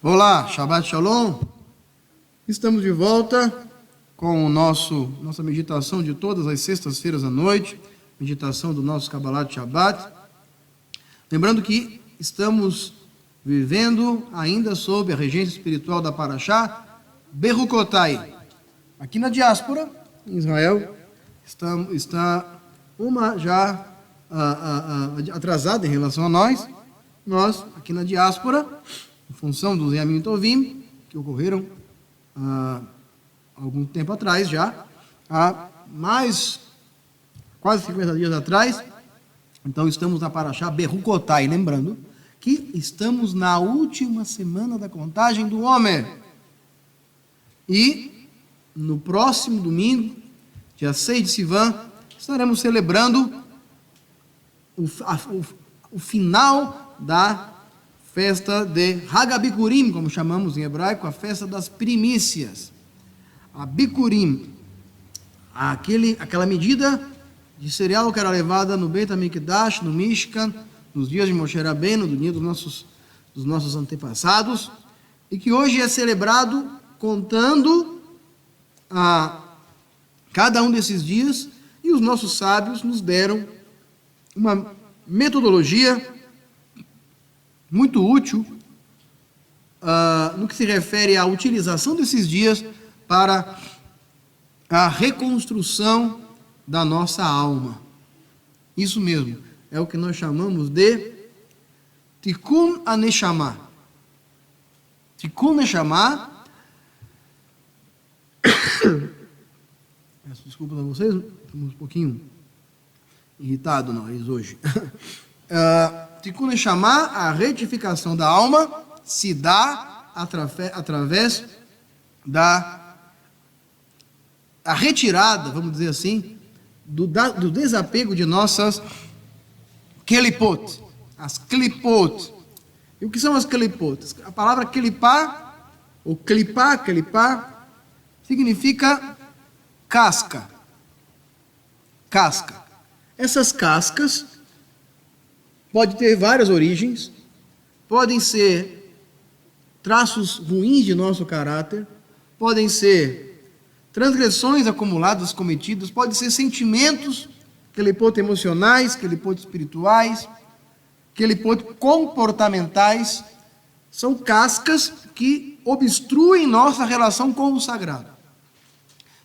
Olá, Shabbat Shalom. Estamos de volta com nossa meditação de todas as sextas-feiras à noite, meditação do nosso Kabbalat Shabbat. Lembrando que estamos vivendo ainda sob a regência espiritual da Parashá Berukotai. Aqui na diáspora, em Israel, está uma já atrasada em relação a nós. Nós, aqui na diáspora, em função dos Yamim Tovim, que ocorreram há algum tempo atrás já, há quase 50 dias atrás. Então estamos na Parashá Berukotai, lembrando que estamos na última semana da contagem do Homer. E no próximo domingo, dia 6 de Sivan, estaremos celebrando o final da festa de Hag HaBikurim, como chamamos em hebraico, a festa das primícias. A Bikurim, aquela medida de cereal que era levada no Beit HaMikdash, no Mishkan, nos dias de Moshe Rabbeinu, do dia dos nossos antepassados, e que hoje é celebrado contando a cada um desses dias, e os nossos sábios nos deram uma metodologia muito útil no que se refere à utilização desses dias para a reconstrução da nossa alma. Isso mesmo, é o que nós chamamos de Tikkun HaNeshama. Tikkun HaNeshama, peço desculpas a vocês, estamos um pouquinho irritados nós hoje. Tikkun HaNeshama, a retificação da alma, se dá através a retirada, vamos dizer assim, do desapego de nossas kelipot, as klipot. E o que são as klipot? A palavra klipá, ou klipá, significa casca. Casca. Essas cascas podem ter várias origens, podem ser traços ruins de nosso caráter, podem ser transgressões acumuladas, cometidas, podem ser sentimentos, kelipot emocionais, kelipot espirituais, kelipot comportamentais. São cascas que obstruem nossa relação com o sagrado.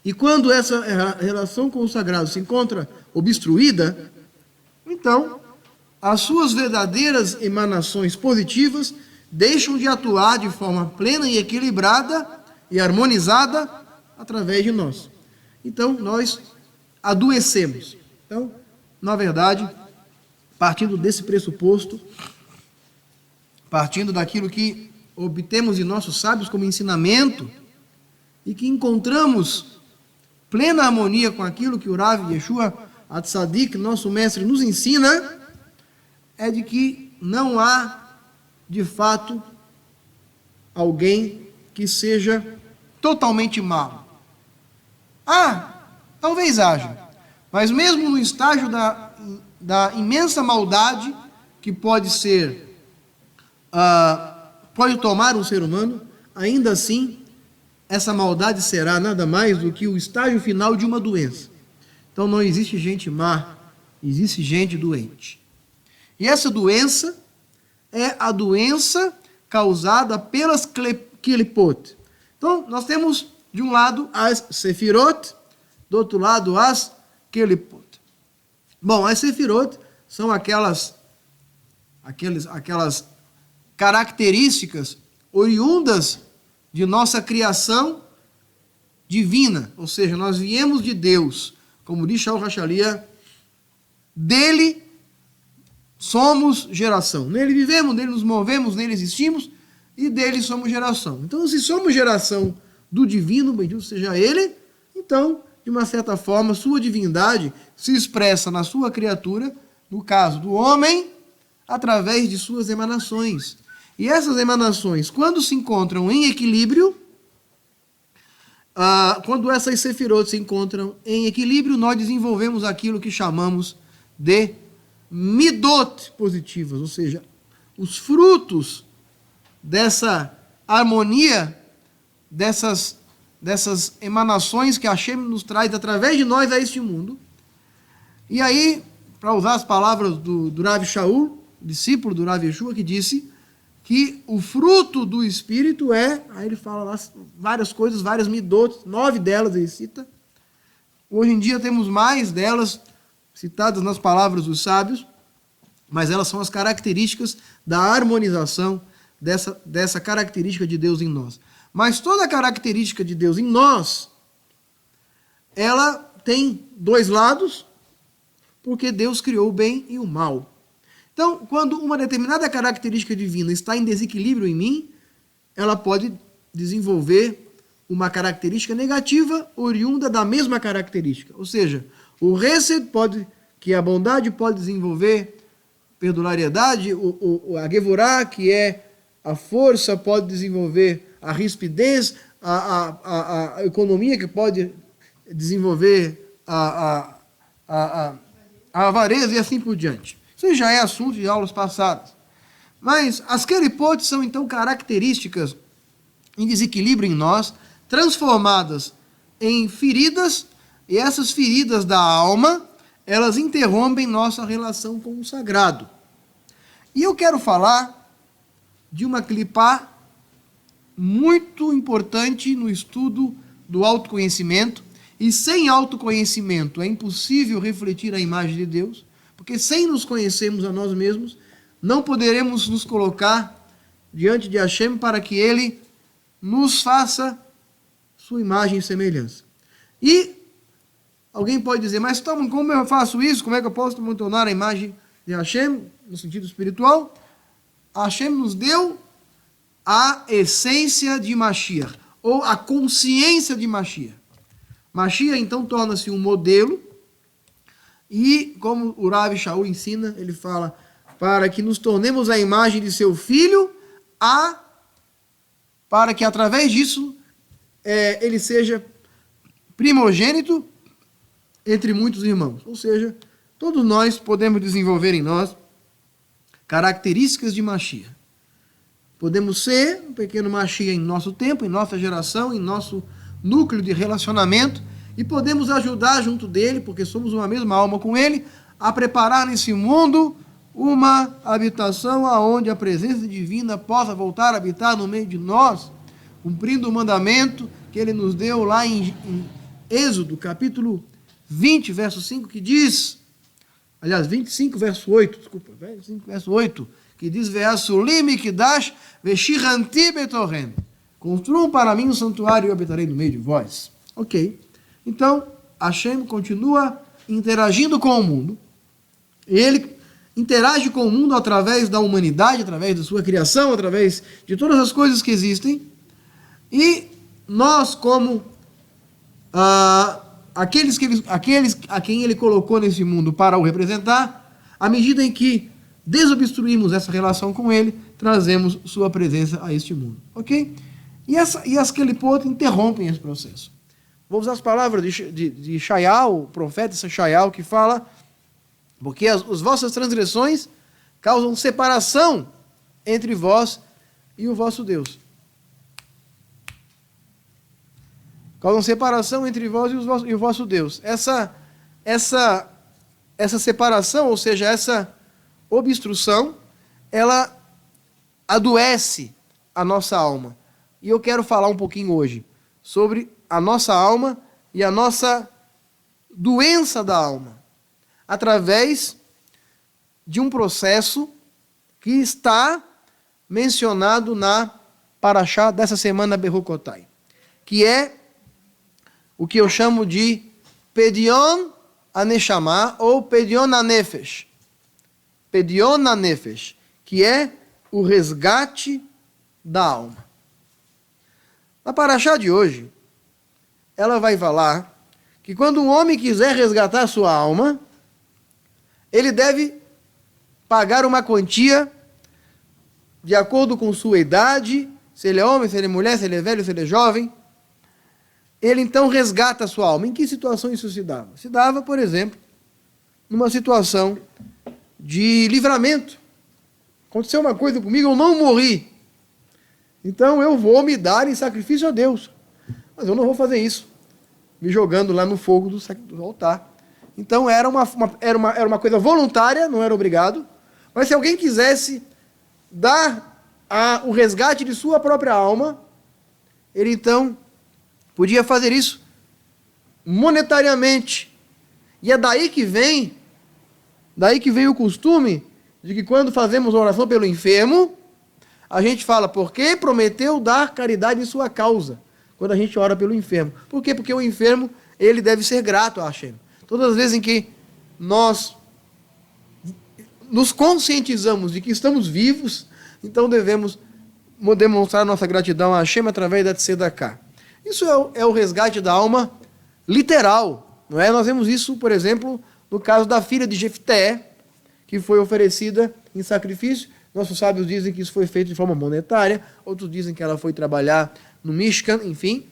E quando essa relação com o sagrado se encontra obstruída, então as suas verdadeiras emanações positivas deixam de atuar de forma plena e equilibrada e harmonizada através de nós. Então, nós adoecemos. Então, na verdade, partindo desse pressuposto, partindo daquilo que obtemos de nossos sábios como ensinamento e que encontramos plena harmonia com aquilo que o Rav Yeshua Atzadik, nosso mestre, nos ensina, é de que não há, de fato, alguém que seja totalmente mau. Talvez haja, mas mesmo no estágio da imensa maldade que pode tomar um ser humano, ainda assim, essa maldade será nada mais do que o estágio final de uma doença. Então não existe gente má Existe gente doente. E essa doença é a doença causada pelas Kelipot. Então, nós temos, de um lado, as Sefirot, do outro lado, as Kelipot. Bom, as Sefirot são aquelas características oriundas de nossa criação divina, ou seja, nós viemos de Deus, como diz Shaul Hachalia, dele somos geração. Nele vivemos, nele nos movemos, nele existimos e dele somos geração. Então, se somos geração do divino, bendito seja ele, então, de uma certa forma, sua divindade se expressa na sua criatura, no caso do homem, através de suas emanações. E essas emanações, quando se encontram em equilíbrio, quando essas sefirot se encontram em equilíbrio, nós desenvolvemos aquilo que chamamos de midot positivas, ou seja, os frutos dessa harmonia, dessas emanações que Hashem nos traz através de nós a este mundo. E aí, para usar as palavras do Rav Shaul, discípulo do Rav Yeshua, que disse que o fruto do Espírito é, aí ele fala lá várias coisas, várias midot, 9 delas ele cita. Hoje em dia temos mais delas citadas nas palavras dos sábios, mas elas são as características da harmonização dessa característica de Deus em nós. Mas toda a característica de Deus em nós, ela tem dois lados, porque Deus criou o bem e o mal. Então, quando uma determinada característica divina está em desequilíbrio em mim, ela pode desenvolver uma característica negativa oriunda da mesma característica. Ou seja, o Hesed que é a bondade, pode desenvolver perdulariedade, a Gevurah, que é a força, pode desenvolver a rispidez, a economia, que pode desenvolver a avareza e assim por diante. Isso já é assunto de aulas passadas. Mas as Kelipot são, então, características em desequilíbrio em nós, transformadas em feridas, e essas feridas da alma, elas interrompem nossa relação com o sagrado. E eu quero falar de uma clipá muito importante no estudo do autoconhecimento, e sem autoconhecimento é impossível refletir a imagem de Deus, porque sem nos conhecermos a nós mesmos, não poderemos nos colocar diante de Hashem para que Ele nos faça sua imagem e semelhança. E alguém pode dizer, mas Tom, como eu faço isso? Como é que eu posso me tornar a imagem de Hashem, no sentido espiritual? Hashem nos deu a essência de Mashiach, ou a consciência de Mashiach. Mashiach, então, torna-se um modelo, e, como o Rav Shaul ensina, ele fala, para que nos tornemos a imagem de seu filho, para que, através disso, ele seja primogênito entre muitos irmãos. Ou seja, todos nós podemos desenvolver em nós características de Mashiach. Podemos ser um pequeno Mashiach em nosso tempo, em nossa geração, em nosso núcleo de relacionamento, e podemos ajudar junto dele, porque somos uma mesma alma com ele, a preparar nesse mundo uma habitação aonde a presença divina possa voltar a habitar no meio de nós, cumprindo o mandamento que ele nos deu lá em Êxodo, capítulo 20, verso 5, que diz, aliás, 25, verso 8, desculpa, 25, verso 8, que diz, Ve'asulim mikdash ve'shiranti betorem. Construam para mim um santuário e eu habitarei no meio de vós. Ok. Então, Hashem continua interagindo com o mundo. Ele interage com o mundo através da humanidade, através da sua criação, através de todas as coisas que existem. E nós, como aqueles a quem ele colocou nesse mundo para o representar, à medida em que desobstruímos essa relação com ele, trazemos sua presença a este mundo. Ok? E as Kelipot interrompem esse processo. Vou usar as palavras de Shaial, o profeta Shaial, que fala, porque as vossas transgressões causam separação entre vós e o vosso Deus. Causam separação entre vós e o vosso Deus. Essa essa separação, ou seja, essa obstrução, ela adoece a nossa alma. E eu quero falar um pouquinho hoje sobre a nossa alma e a nossa doença da alma, através de um processo que está mencionado na Parashá dessa semana Berukotai, que é o que eu chamo de Pedion Aneshama ou Pedion Anefesh. Pedion Anefesh, que é o resgate da alma. Na Parashá de hoje, ela vai falar que quando um homem quiser resgatar sua alma, ele deve pagar uma quantia de acordo com sua idade, se ele é homem, se ele é mulher, se ele é velho, se ele é jovem. Ele então resgata a sua alma. Em que situação isso se dava? Se dava, por exemplo, numa situação de livramento. Aconteceu uma coisa comigo, eu não morri. Então eu vou me dar em sacrifício a Deus. Mas eu não vou fazer isso, me jogando lá no fogo do altar. Então era uma coisa voluntária, não era obrigado. Mas se alguém quisesse dar o resgate de sua própria alma, ele então podia fazer isso monetariamente. E é daí que vem o costume de que quando fazemos oração pelo enfermo, a gente fala, porque prometeu dar caridade em sua causa, quando a gente ora pelo enfermo. Por quê? Porque o enfermo, ele deve ser grato a Hashem. Todas as vezes em que nós nos conscientizamos de que estamos vivos, então devemos demonstrar nossa gratidão a Hashem através da tzedakah. Isso é o resgate da alma literal, não é? Nós vemos isso, por exemplo, no caso da filha de Jefté, que foi oferecida em sacrifício. Nossos sábios dizem que isso foi feito de forma monetária, outros dizem que ela foi trabalhar no Mishkan, enfim.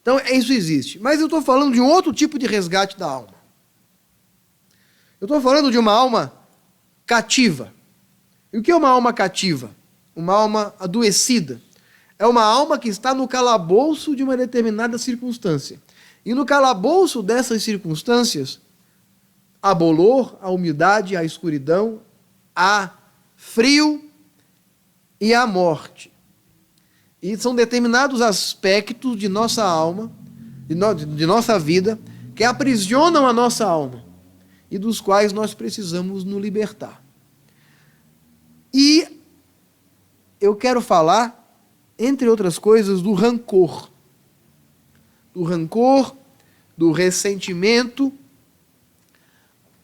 Então, isso existe. Mas eu estou falando de um outro tipo de resgate da alma. Eu estou falando de uma alma cativa. E o que é uma alma cativa? Uma alma adoecida. É uma alma que está no calabouço de uma determinada circunstância. E no calabouço dessas circunstâncias, há bolor, há umidade, há escuridão, há frio e há morte. E são determinados aspectos de nossa alma, de nossa vida, que aprisionam a nossa alma e dos quais nós precisamos nos libertar. E eu quero falar, entre outras coisas, do rancor. Do rancor, do ressentimento,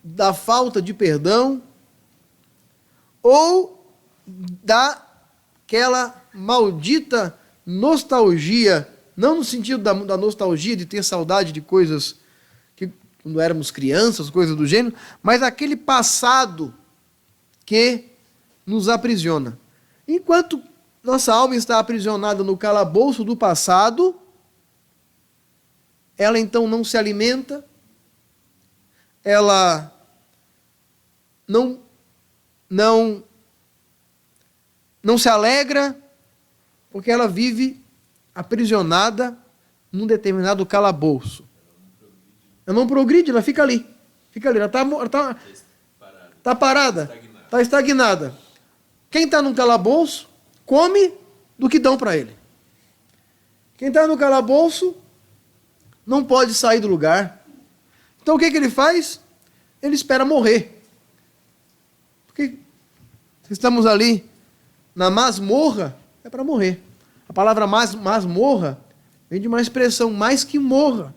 da falta de perdão ou daquela maldita nostalgia, não no sentido da nostalgia de ter saudade de coisas que quando éramos crianças, coisas do gênero, mas aquele passado que nos aprisiona. Enquanto nossa alma está aprisionada no calabouço do passado, ela então não se alimenta, ela não se alegra, porque ela vive aprisionada num determinado calabouço. Ela não progride, ela fica ali. Ela está parada, está estagnada. Quem está num calabouço, come do que dão para ele. Quem está no calabouço não pode sair do lugar. Então o que ele faz? Ele espera morrer. Porque se estamos ali na masmorra, é para morrer. A palavra masmorra vem de uma expressão, mais que morra.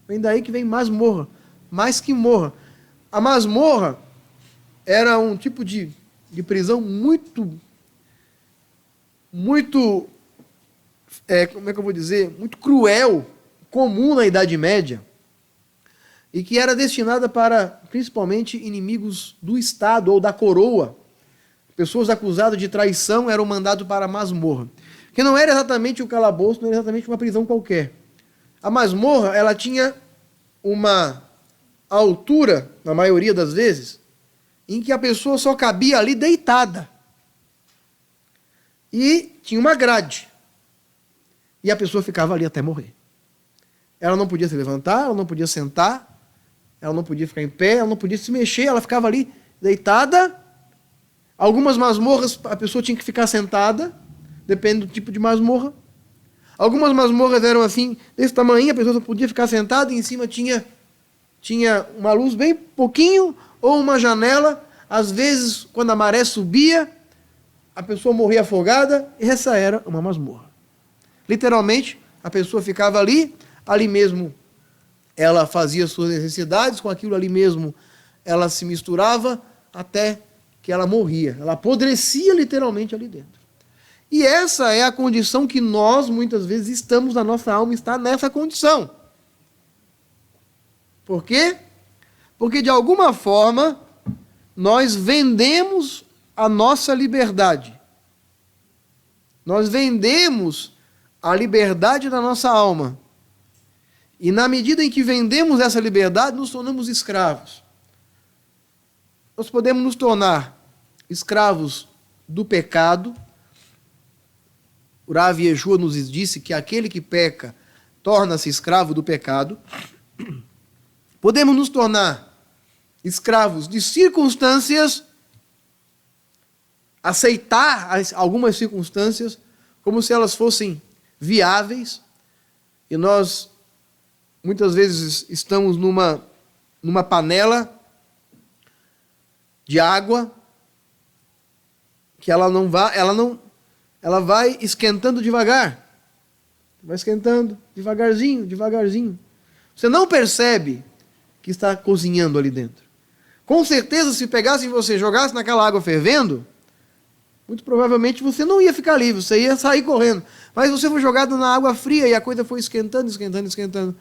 Vem daí que vem masmorra, mais que morra. A masmorra era um tipo de prisão muito, como é que eu vou dizer, muito cruel, comum na Idade Média, e que era destinada para, principalmente, inimigos do Estado ou da coroa. Pessoas acusadas de traição eram mandadas para a masmorra, que não era exatamente o calabouço, não era exatamente uma prisão qualquer. A masmorra, ela tinha uma altura, na maioria das vezes, em que a pessoa só cabia ali deitada. E tinha uma grade. E a pessoa ficava ali até morrer. Ela não podia se levantar, ela não podia sentar, ela não podia ficar em pé, ela não podia se mexer, ela ficava ali deitada. Algumas masmorras a pessoa tinha que ficar sentada, depende do tipo de masmorra. Algumas masmorras eram assim, desse tamanho, a pessoa só podia ficar sentada e em cima tinha uma luz bem pouquinho ou uma janela. Às vezes, quando a maré subia, a pessoa morria afogada, e essa era uma masmorra. Literalmente, a pessoa ficava ali mesmo ela fazia suas necessidades, com aquilo ali mesmo ela se misturava até que ela morria. Ela apodrecia literalmente ali dentro. E essa é a condição que nós, muitas vezes, estamos, a nossa alma está nessa condição. Por quê? Porque, de alguma forma, nós vendemos a nossa liberdade. Nós vendemos a liberdade da nossa alma. E na medida em que vendemos essa liberdade, nos tornamos escravos. Nós podemos nos tornar escravos do pecado. O Rav Yeshua nos disse que aquele que peca torna-se escravo do pecado. Podemos nos tornar escravos de circunstâncias, aceitar algumas circunstâncias como se elas fossem viáveis, e nós muitas vezes estamos numa panela de água que ela vai esquentando devagar. Vai esquentando devagarzinho, devagarzinho. Você não percebe que está cozinhando ali dentro. Com certeza, se pegassem você e jogasse naquela água fervendo, muito provavelmente você não ia ficar ali, você ia sair correndo. Mas você foi jogado na água fria e a coisa foi esquentando, esquentando, esquentando.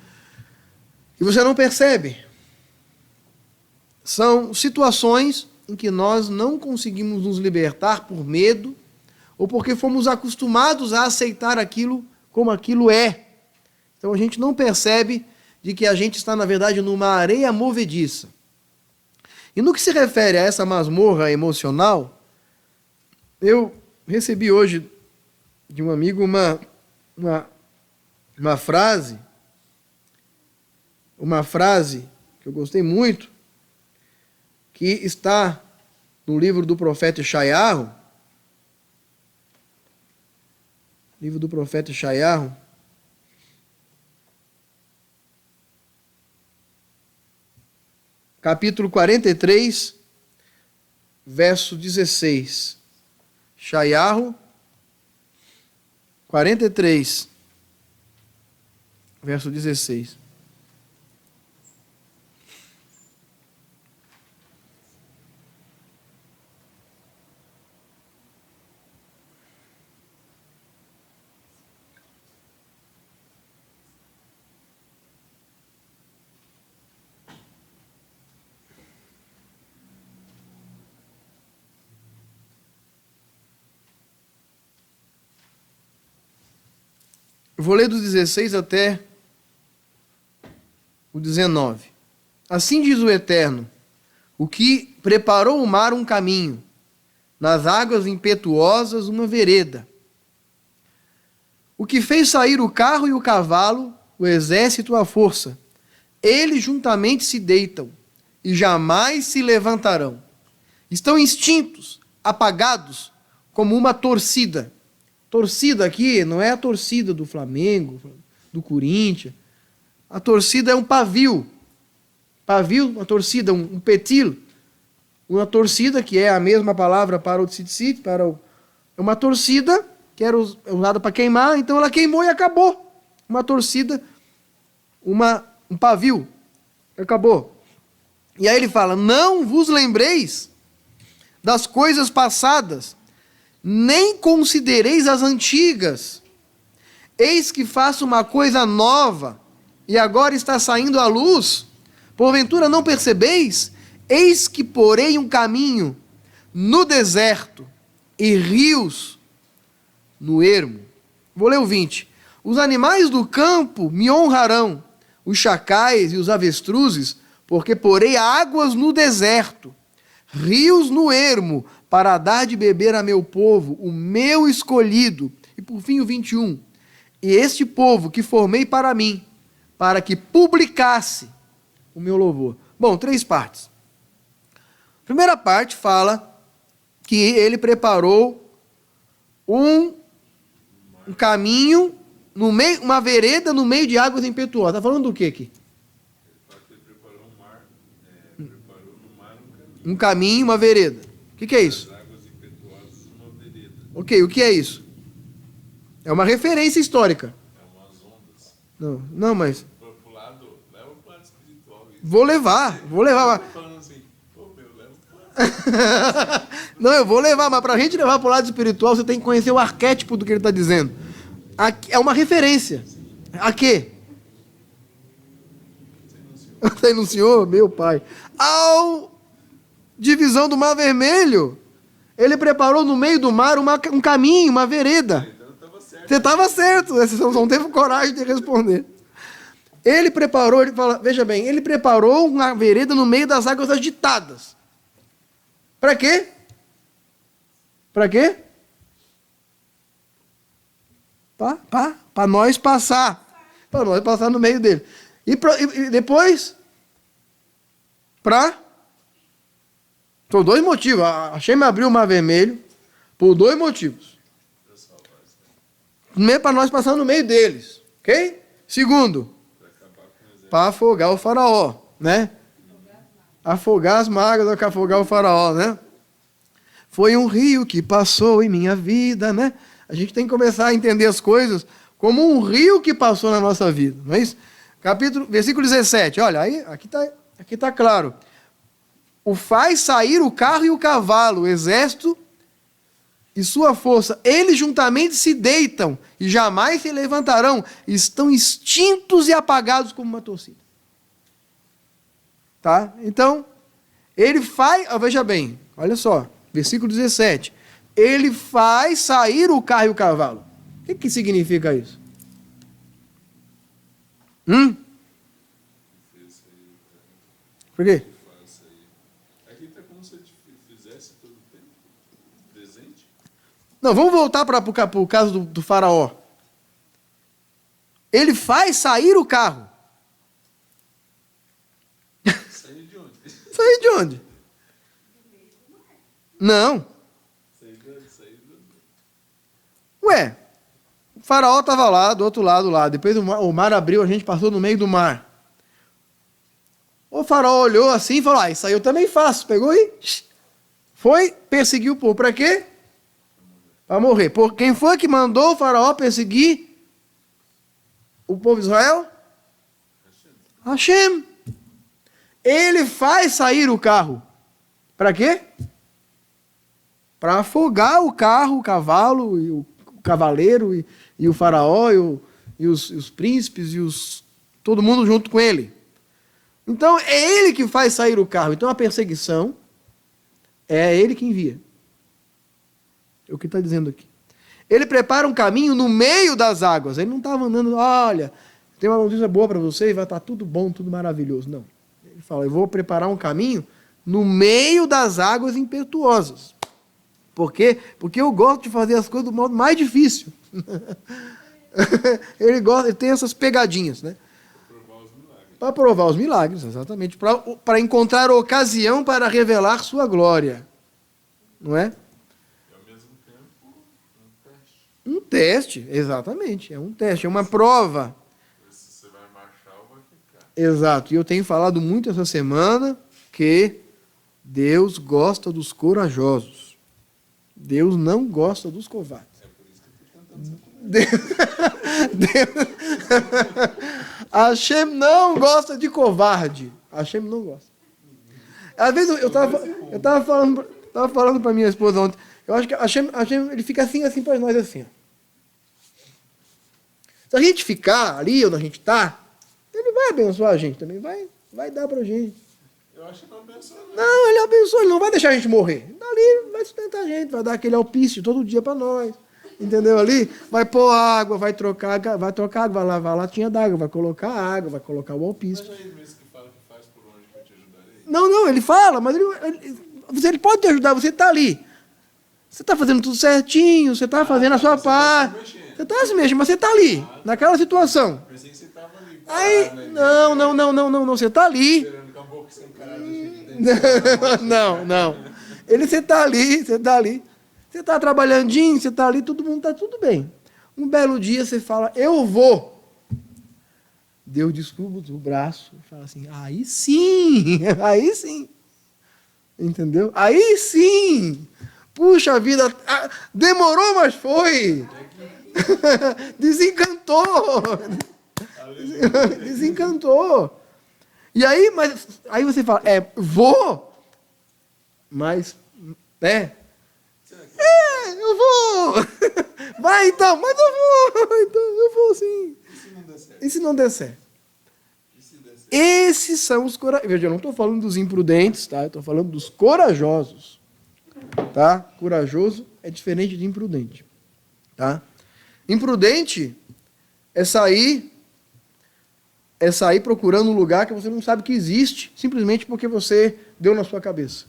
E você não percebe. São situações em que nós não conseguimos nos libertar por medo ou porque fomos acostumados a aceitar aquilo como aquilo é. Então a gente não percebe de que a gente está, na verdade, numa areia movediça. E no que se refere a essa masmorra emocional, eu recebi hoje de um amigo uma frase que eu gostei muito, que está no livro do profeta Yeshayahu, capítulo 43, verso 16. Yeshayahu 43, verso 16. Eu vou ler do 16 até o 19. Assim diz o Eterno, o que preparou o mar um caminho, nas águas impetuosas uma vereda. O que fez sair o carro e o cavalo, o exército à força. Eles juntamente se deitam e jamais se levantarão. Estão extintos, apagados, como uma torcida. Torcida aqui não é a torcida do Flamengo, do Corinthians. A torcida é um pavio. Pavio, uma torcida, um petil. Uma torcida, que é a mesma palavra para o tzitzit, é uma torcida que era usada para queimar, então ela queimou e acabou. Uma torcida, um pavio, acabou. E aí ele fala, não vos lembreis das coisas passadas, nem considereis as antigas. Eis que faço uma coisa nova, e agora está saindo à luz. Porventura não percebeis? Eis que porei um caminho no deserto, e rios no ermo. Vou ler o 20. Os animais do campo me honrarão, os chacais e os avestruzes, porque porei águas no deserto, rios no ermo, para dar de beber a meu povo, o meu escolhido. E por fim o 21. E este povo que formei para mim, para que publicasse o meu louvor. Bom, 3 partes. A primeira parte fala que ele preparou um caminho, no meio, uma vereda no meio de águas impetuosas. Está falando do que aqui? Ele preparou um mar, preparou no mar um caminho. Um caminho, uma vereda. O que é isso? As águas impetuosas, uma vereda. Ok, o que é isso? É uma referência histórica. É umas ondas. Não, mas... Pro lado, leva pro lado espiritual. Isso. Vou levar. Eu tô falando assim, leva pro lado. Não, eu vou levar, mas para a gente levar para o lado espiritual, você tem que conhecer o arquétipo do que ele está dizendo. É uma referência. A quê? Você enunciou, meu pai. Ao divisão do Mar Vermelho, ele preparou no meio do mar um caminho, uma vereda. Então estava certo. Você estava certo, você só não teve coragem de responder. Ele preparou, ele fala, veja bem, ele preparou uma vereda no meio das águas agitadas. Para quê? Para quê? Para nós passar. Para nós passar no meio dele. E depois? Por 2 motivos. A Hashem abriu o Mar Vermelho por 2 motivos. Primeiro, para nós passar no meio deles. Ok? Segundo, para afogar o faraó. Né? Afogar as mágoas do que afogar o faraó, né? Foi um rio que passou em minha vida, né? A gente tem que começar a entender as coisas como um rio que passou na nossa vida, não é isso? Versículo 17, olha, aí, aqui tá claro. O faz sair o carro e o cavalo, o exército e sua força. Eles juntamente se deitam e jamais se levantarão. Estão extintos e apagados como uma torcida. Tá? Então, ele faz... Veja bem, olha só. Versículo 17. Ele faz sair o carro e o cavalo. O que significa isso? Por quê? Aqui está como se ele fizesse todo o tempo presente. Não, vamos voltar para o caso do faraó. Ele faz sair o carro. Sair de onde? Sair de onde? Não. Sair do... Ué, o faraó estava lá, do outro lado lá. Depois o mar abriu, a gente passou no meio do mar. O faraó olhou assim e falou, isso aí eu também faço. Pegou e foi, perseguiu o povo. Para quê? Para morrer. Quem foi que mandou o faraó perseguir o povo de Israel? Hashem. Ele faz sair o carro. Para quê? Para afogar o carro, o cavalo, e o cavaleiro, e o faraó, e os príncipes, todo mundo junto com ele. Então, é ele que faz sair o carro. Então, a perseguição é ele que envia. É o que está dizendo aqui. Ele prepara um caminho no meio das águas. Ele não estava andando, olha, tem uma notícia boa para você, vai estar tudo bom, tudo maravilhoso. Não. Ele fala, eu vou preparar um caminho no meio das águas impetuosas. Por quê? Porque eu gosto de fazer as coisas do modo mais difícil. Ele tem essas pegadinhas, né? Para provar os milagres, exatamente. Para encontrar ocasião para revelar sua glória. Não é? E ao mesmo tempo, um teste. Um teste, exatamente. É um teste, é uma prova. Se você vai marchar ou vai ficar. Exato. E eu tenho falado muito essa semana que Deus gosta dos corajosos. Deus não gosta dos covardes. É por isso que eu estou tentando. Hashem não gosta de covarde. Hashem não gosta. Às vezes eu estava falando para minha esposa ontem. Eu acho que Hashem ele fica assim para nós assim. Se a gente ficar ali onde a gente está, ele vai abençoar a gente também, vai dar para a gente. Eu acho que não abençoa. Não, ele abençoa, ele não vai deixar a gente morrer. Dali vai sustentar a gente, vai dar aquele alpiste todo dia para nós. Entendeu ali? Vai pôr água, vai trocar água, vai lavar a latinha d'água, vai colocar água, vai colocar o alpiste. Mas é ele mesmo que fala que faz por onde que eu te ajudarei? Não, ele fala, mas ele pode te ajudar, você está ali. Você está fazendo tudo certinho, você está fazendo a sua parte. Você está se mexendo, mas você está ali, naquela situação. Pensei que você estava ali. Aí, não, você está ali. Esperando com a boca sentada. Não. Você está ali. Você está trabalhandinho, você está ali, todo mundo está tudo bem. Um belo dia você fala, eu vou. Deus desculpa o braço, fala assim, aí sim. Entendeu? Aí sim. Puxa vida, demorou, mas foi. Desencantou. E aí, aí você fala, vou, mas, eu vou. Vai então, mas eu vou sim. E se não der certo? Esses são os corajosos. Veja, eu não estou falando dos imprudentes, tá? Eu estou falando dos corajosos. Tá? Corajoso é diferente de imprudente. Tá? Imprudente é sair procurando um lugar que você não sabe que existe, simplesmente porque você deu na sua cabeça.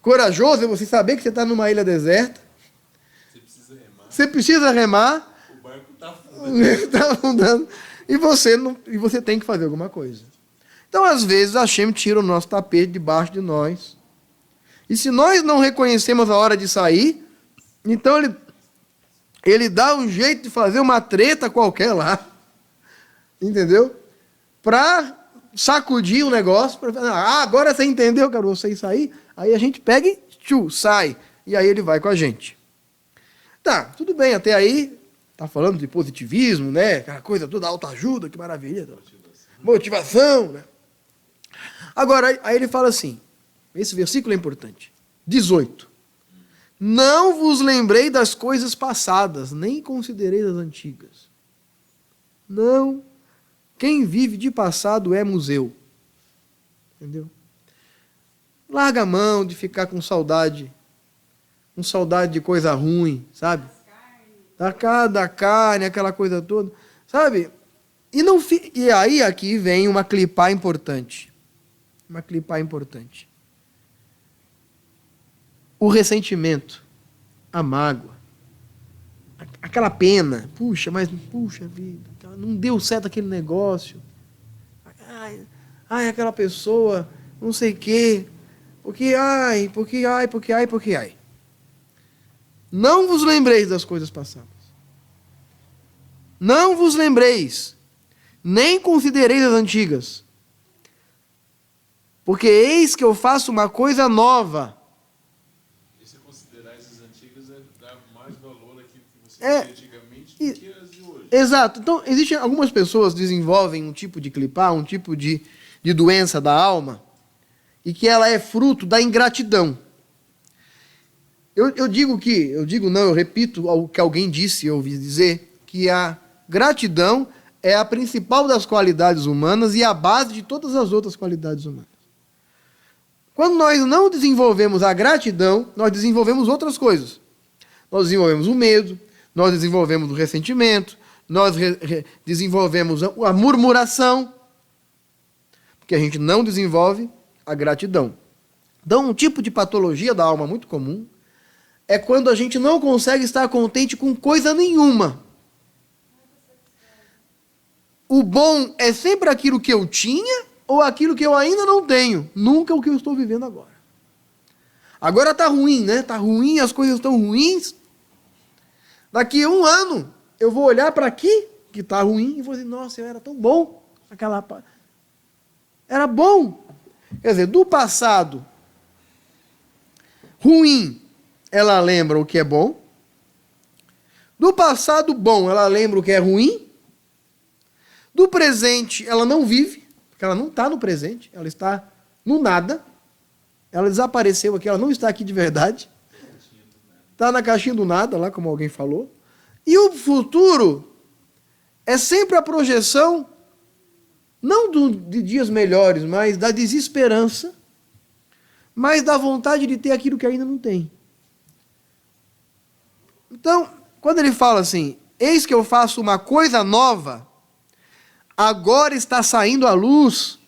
Corajoso é você saber que você está numa ilha deserta. Você precisa remar. O barco está afundando. E você tem que fazer alguma coisa. Então, às vezes, a Hashem tira o nosso tapete debaixo de nós. E se nós não reconhecemos a hora de sair, então ele dá um jeito de fazer uma treta qualquer lá. Entendeu? Para sacudir o negócio. Agora você entendeu, cara, você sair. Aí a gente pega e sai. E aí ele vai com a gente. Tá, tudo bem, até aí, tá falando de positivismo, né? Aquela coisa toda, autoajuda, que maravilha. Motivação, né? Agora, aí ele fala assim, esse versículo é importante. 18. Não vos lembrei das coisas passadas, nem considerei as antigas. Não. Quem vive de passado é museu. Entendeu? Larga a mão de ficar com saudade de coisa ruim, sabe? Da carne, aquela coisa toda, sabe? E aí aqui vem uma clipar importante. O ressentimento, a mágoa, aquela pena, puxa vida, não deu certo aquele negócio. Ai, aquela pessoa, não sei o quê. Porque ai. Não vos lembreis das coisas passadas. Não vos lembreis, nem considereis as antigas. Porque eis que eu faço uma coisa nova. E se considerar essas antigas, é dar mais valor àquilo que você tinha antigamente do que as de hoje. Exato. Então, existem algumas pessoas que desenvolvem um tipo de clipar, um tipo de doença da alma, e que ela é fruto da ingratidão. Eu repito o que alguém disse, eu ouvi dizer, que a gratidão é a principal das qualidades humanas e a base de todas as outras qualidades humanas. Quando nós não desenvolvemos a gratidão, nós desenvolvemos outras coisas. Nós desenvolvemos o medo, nós desenvolvemos o ressentimento, nós desenvolvemos a murmuração, porque a gente não desenvolve a gratidão. Então, um tipo de patologia da alma muito comum é quando a gente não consegue estar contente com coisa nenhuma. O bom é sempre aquilo que eu tinha ou aquilo que eu ainda não tenho, nunca o que eu estou vivendo agora. Agora está ruim, né? Está ruim, as coisas estão ruins. Daqui a 1 ano, eu vou olhar para aqui, que está ruim, e vou dizer, nossa, era tão bom. Era bom. Quer dizer, do passado ruim, ela lembra o que é bom. Do passado bom, ela lembra o que é ruim. Do presente, ela não vive, porque ela não está no presente, ela está no nada. Ela desapareceu aqui, ela não está aqui de verdade. Está na caixinha do nada, lá como alguém falou. E o futuro é sempre a projeção, não de dias melhores, mas da desesperança, mas da vontade de ter aquilo que ainda não tem. Então, quando ele fala assim, eis que eu faço uma coisa nova, agora está saindo a luz,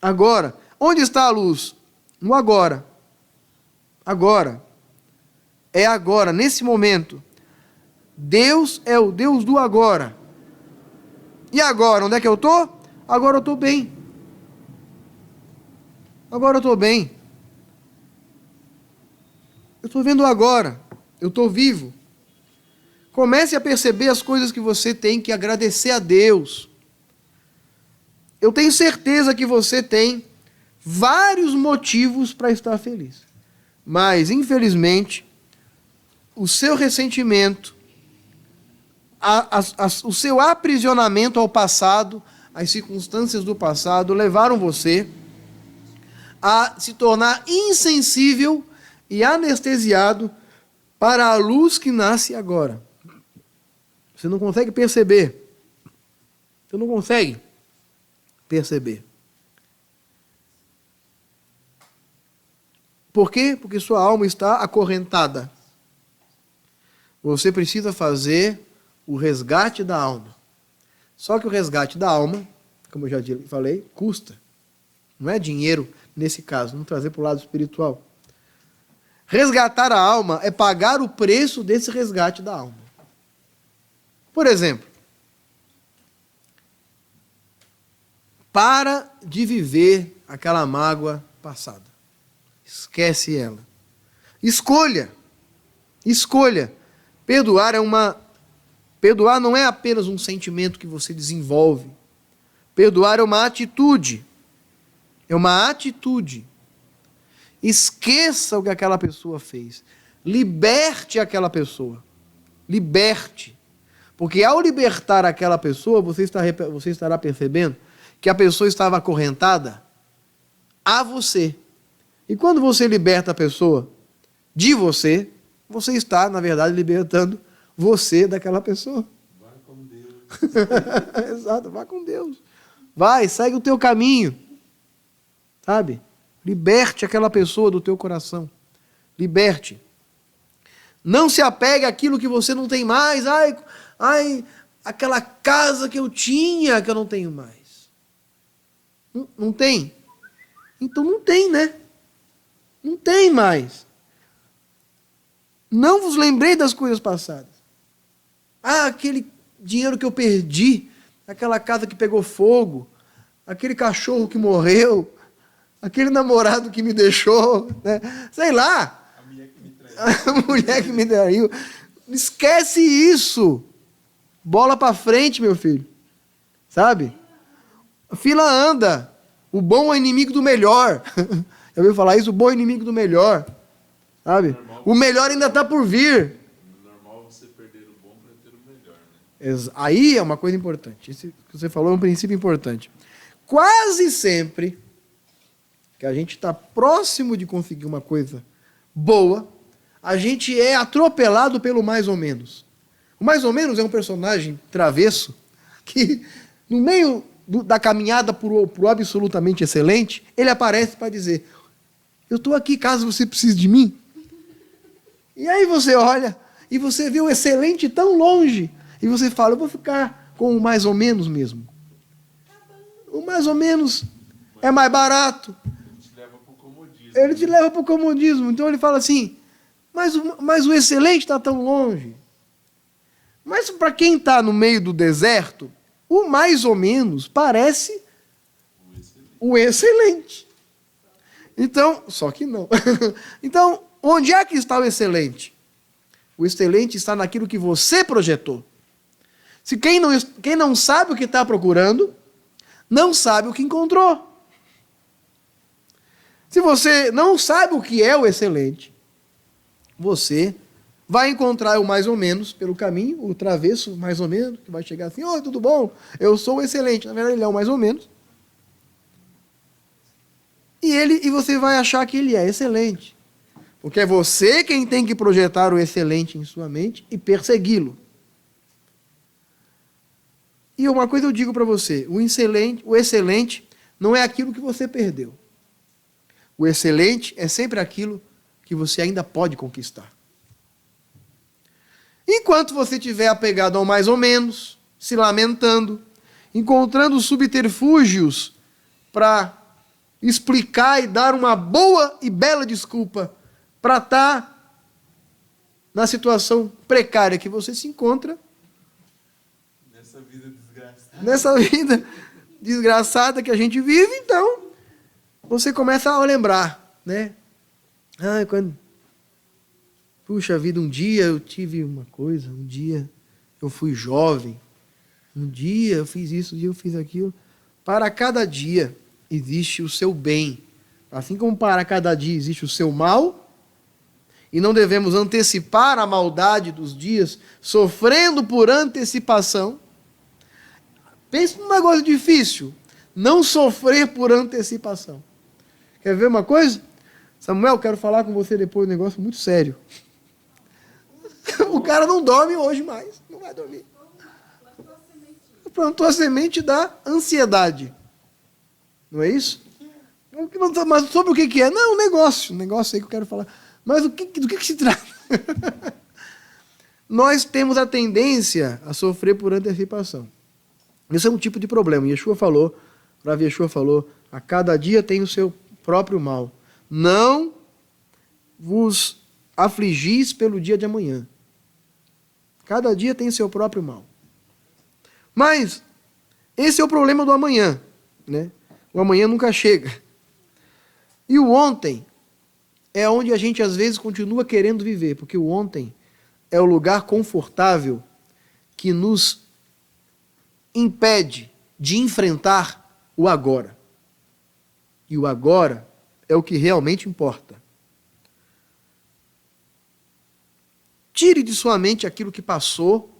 agora. Onde está a luz? No agora. Agora. É agora, nesse momento. Deus é o Deus do agora. E agora, onde é que eu estou? Agora eu estou bem. Agora eu estou bem. Eu estou vendo agora. Eu estou vivo. Comece a perceber as coisas que você tem que agradecer a Deus. Eu tenho certeza que você tem vários motivos para estar feliz. Mas, infelizmente, o seu ressentimento, o seu aprisionamento ao passado, as circunstâncias do passado, levaram você a se tornar insensível e anestesiado para a luz que nasce agora. Você não consegue perceber. Você não consegue perceber. Por quê? Porque sua alma está acorrentada. Você precisa fazer o resgate da alma. Só que o resgate da alma, como eu já falei, custa. Não é dinheiro, nesse caso, vamos trazer para o lado espiritual. Resgatar a alma é pagar o preço desse resgate da alma. Por exemplo, para de viver aquela mágoa passada. Esquece ela. Escolha. Escolha. Perdoar não é apenas um sentimento que você desenvolve. Perdoar é uma atitude. É uma atitude. Esqueça o que aquela pessoa fez. Liberte aquela pessoa. Liberte. Porque ao libertar aquela pessoa, você estará percebendo que a pessoa estava acorrentada a você. E quando você liberta a pessoa de você, você está, na verdade, libertando você daquela pessoa. Vai com Deus. Exato, vai com Deus. Vai, segue o teu caminho. Sabe? Liberte aquela pessoa do teu coração. Liberte. Não se apegue àquilo que você não tem mais. Ai, aquela casa que eu tinha que eu não tenho mais. Não tem? Então não tem, né? Não tem mais. Não vos lembrei das coisas passadas. Aquele dinheiro que eu perdi, aquela casa que pegou fogo, aquele cachorro que morreu, aquele namorado que me deixou, né? Sei lá. A mulher que me traiu. A mulher que me traiu. Esquece isso. Bola para frente, meu filho. Sabe? A fila anda. O bom é inimigo do melhor. Já ouviu falar isso? O bom é inimigo do melhor. Sabe? O melhor ainda está por vir. Normal você perder o bom para ter o melhor, né? Aí é uma coisa importante. Isso que você falou é um princípio importante. Quase sempre que a gente está próximo de conseguir uma coisa boa, a gente é atropelado pelo mais ou menos. O mais ou menos é um personagem travesso que, no meio da caminhada pro absolutamente excelente, ele aparece para dizer: eu estou aqui caso você precise de mim. E aí você olha e você vê o excelente tão longe e você fala: eu vou ficar com o mais ou menos mesmo. O mais ou menos é mais barato. Ele te leva para o comodismo. Então ele fala assim: mas o excelente está tão longe. Mas para quem está no meio do deserto, o mais ou menos parece o excelente. Então, só que não. Então, onde é que está o excelente? O excelente está naquilo que você projetou. Se quem não sabe o que está procurando, não sabe o que encontrou. Se você não sabe o que é o excelente, você vai encontrar o mais ou menos pelo caminho, o travesso mais ou menos, que vai chegar assim: oi, tudo bom? Eu sou o excelente. Na verdade, ele é o mais ou menos. E você vai achar que ele é excelente. Porque é você quem tem que projetar o excelente em sua mente e persegui-lo. E uma coisa eu digo para você: o excelente não é aquilo que você perdeu. O excelente é sempre aquilo que você ainda pode conquistar. Enquanto você estiver apegado ao mais ou menos, se lamentando, encontrando subterfúgios para explicar e dar uma boa e bela desculpa para estar na situação precária que você se encontra, nessa vida desgraçada que a gente vive, então você começa a lembrar, né? Puxa vida, um dia eu tive uma coisa, um dia eu fui jovem, um dia eu fiz isso, um dia eu fiz aquilo. Para cada dia existe o seu bem. Assim como para cada dia existe o seu mal, e não devemos antecipar a maldade dos dias, sofrendo por antecipação. Pense num negócio difícil, não sofrer por antecipação. Quer ver uma coisa? Samuel, quero falar com você depois um negócio muito sério. O cara não dorme hoje mais, não vai dormir. Plantou a semente da ansiedade. Não é isso? Mas sobre o que é? Não, um negócio aí que eu quero falar. Mas do que se trata? Nós temos a tendência a sofrer por antecipação. Isso é um tipo de problema. Rav Yeshua falou, a cada dia tem o seu próprio mal. Não vos afligis pelo dia de amanhã. Cada dia tem o seu próprio mal. Mas esse é o problema do amanhã, né? O amanhã nunca chega. E o ontem é onde a gente às vezes continua querendo viver, porque o ontem é o lugar confortável que nos impede de enfrentar o agora. E o agora é o que realmente importa. Tire de sua mente aquilo que passou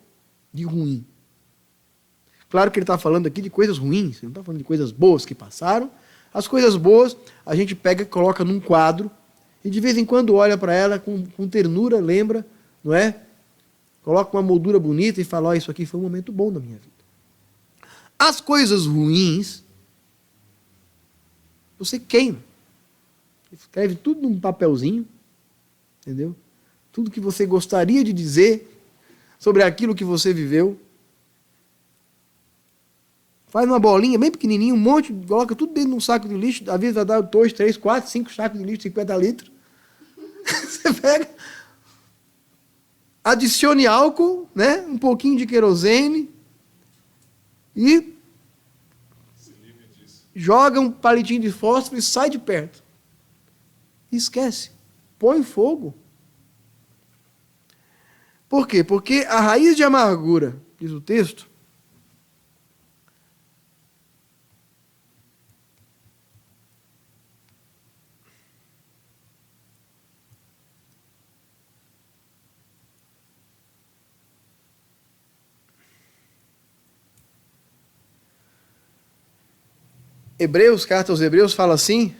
de ruim. Claro que ele está falando aqui de coisas ruins, ele não está falando de coisas boas que passaram. As coisas boas a gente pega e coloca num quadro e de vez em quando olha para ela com ternura, lembra, não é? Coloca uma moldura bonita e fala, isso aqui foi um momento bom da minha vida. As coisas ruins, você queima. Escreve tudo num papelzinho, entendeu? Tudo que você gostaria de dizer sobre aquilo que você viveu. Faz uma bolinha bem pequenininha, um monte, coloca tudo dentro de um saco de lixo, às vezes vai dar 2, 3, 4, 5 sacos de lixo, 50 litros. Você pega, adicione álcool, né? Um pouquinho de querosene e joga um palitinho de fósforo e sai de perto. Esquece. Põe fogo. Por quê? Porque a raiz de amargura, diz o texto, carta aos Hebreus fala assim,